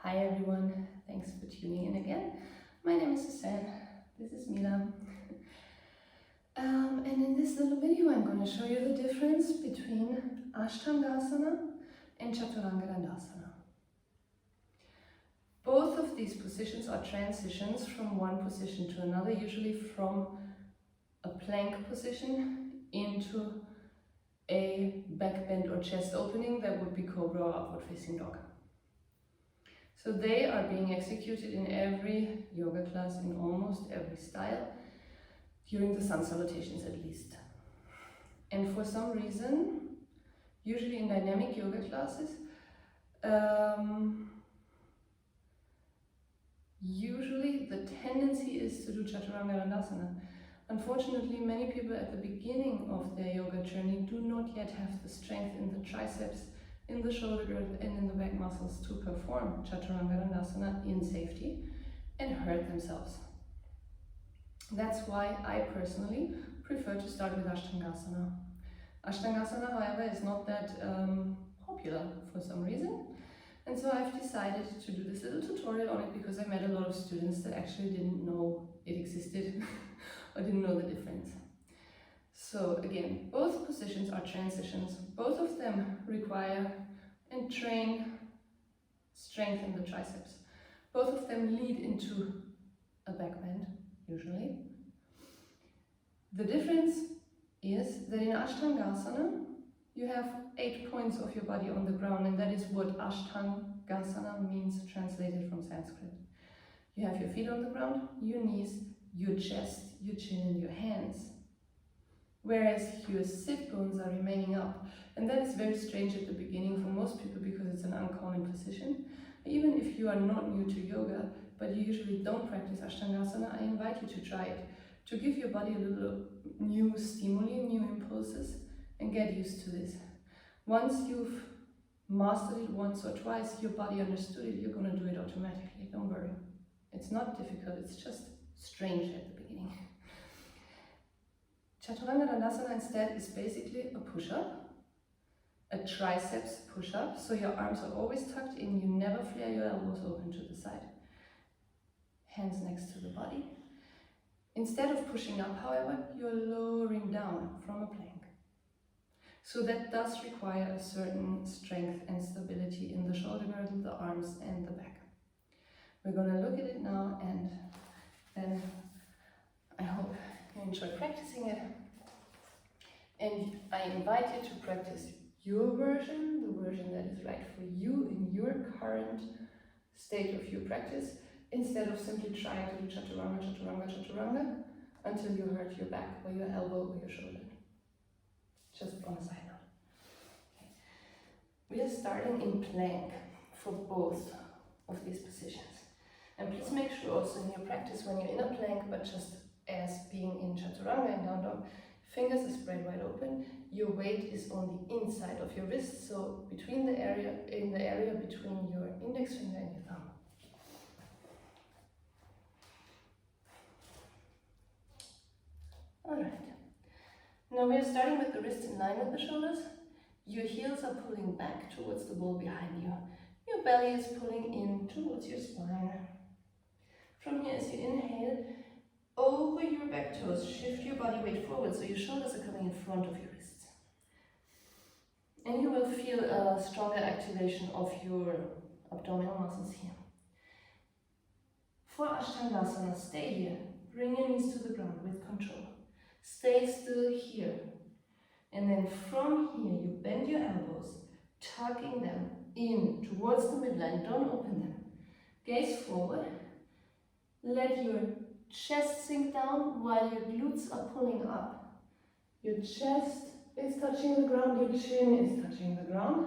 Hi everyone, thanks for tuning in again. My name is Suzanne, this is Mila. And in this little video I'm going to show you the difference between Ashtangasana and Chaturanga and Ashtangasana. Both of these positions are transitions from one position to another, usually from a plank position into a back bend or chest opening that would be cobra or upward facing dog. So they are being executed in every yoga class, in almost every style, during the sun salutations at least. And for some reason, usually in dynamic yoga classes, usually the tendency is to do Chaturanga and Ashtangasana. Unfortunately, many people at the beginning of their yoga journey do not yet have the strength in the triceps, in the shoulder girdle and in the back muscles to perform Chaturanga and Ashtangasana in safety and hurt themselves. That's why I personally prefer to start with Ashtangasana. Ashtangasana, however, is not that popular for some reason. And so I've decided to do this little tutorial on it because I met a lot of students that actually didn't know it existed or didn't know the difference. So again, both positions are transitions. Both of them require and train strength in the triceps. Both of them lead into a back bend, usually. The difference is that in Ashtangasana, you have 8 points of your body on the ground, and that is what Ashtangasana means translated from Sanskrit. You have your feet on the ground, your knees, your chest, your chin and your hands. Whereas your sit bones are remaining up. And that is very strange at the beginning for most people because it's an uncommon position. Even if you are not new to yoga, but you usually don't practice Ashtangasana, I invite you to try it. To give your body a little new stimuli, new impulses, and get used to this. Once you've mastered it once or twice, your body understood it, you're going to do it automatically, don't worry. It's not difficult, it's just strange at the beginning. Chaturanga and Ashtangasana instead is basically a push-up, a triceps push-up, so your arms are always tucked in, you never flare your elbows open to the side. Hands next to the body. Instead of pushing up, however, you're lowering down from a plank. So that does require a certain strength and stability in the shoulder girdle, the arms and the back. We're going to look at it now, and then I hope you enjoy practicing it. And I invite you to practice your version, the version that is right for you in your current state of your practice, instead of simply trying to do Chaturanga, Chaturanga, Chaturanga until you hurt your back or your elbow or your shoulder. Just on a side note. Okay. We are starting in plank for both of these positions. And please make sure also in your practice when you're in a plank, but just as being in Chaturanga and down dog, fingers are spread wide open, your weight is on the inside of your wrist, so between the area between your index finger and your thumb. Alright. Now we are starting with the wrists in line with the shoulders. Your heels are pulling back towards the wall behind you. Your belly is pulling in towards your spine. From here, as you inhale, over your back toes, shift your body weight forward so your shoulders are coming in front of your wrists. And you will feel a stronger activation of your abdominal muscles here. For Ashtangasana, stay here. Bring your knees to the ground with control. Stay still here. And then from here, you bend your elbows, tucking them in towards the midline. Don't open them. Gaze forward. Let your chest sink down while your glutes are pulling up. Your chest is touching the ground, your chin is touching the ground.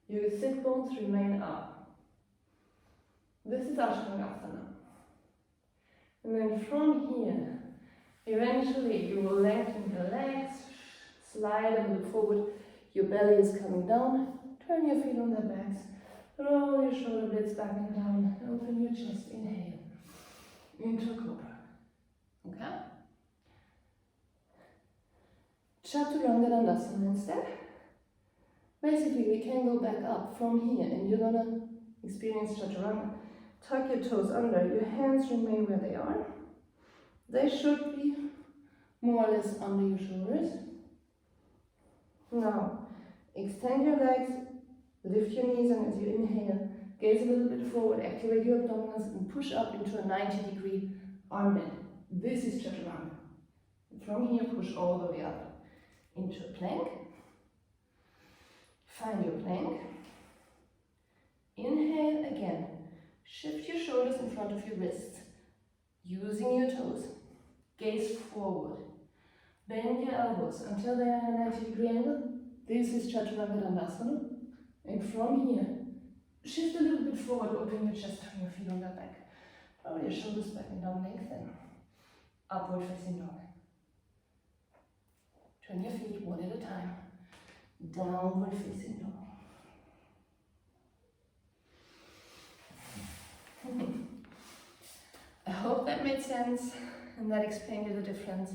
Your sit bones remain up. This is Ashtangasana. And then from here, eventually you will lengthen the legs, slide a little forward, your belly is coming down, turn your feet on their backs, roll your shoulder blades back and down, open your chest, inhale, into cobra. Okay? Chaturanga and Ashtangasana instead. Basically we can go back up from here and you're gonna Experience Chaturanga. Tuck your toes under, your hands remain where they are. They should be more or less under your shoulders. Now, extend your legs, lift your knees, and as you inhale, gaze a little bit forward, activate your abdominals, and push up into a 90-degree arm bend. This is Chaturanga. From here, push all the way up into a plank. Find your plank. Inhale again. Shift your shoulders in front of your wrists, using your toes. Gaze forward. Bend your elbows until they are at a 90-degree angle. This is Chaturanga and Ashtangasana. And from here, shift a little bit forward, open your chest, turn your feet on the back. Draw your shoulders back and down, lengthen. Upward facing dog. Turn your feet one at a time. Downward facing dog. I hope that made sense and that explained you the difference.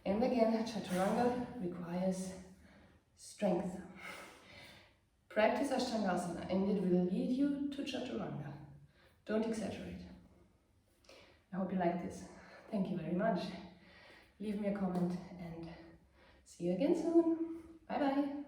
And again, Chaturanga requires strength. Practice Ashtangasana and it will lead you to Chaturanga. Don't exaggerate. I hope you like this. Thank you very much. Leave me a comment and see you again soon. Bye bye.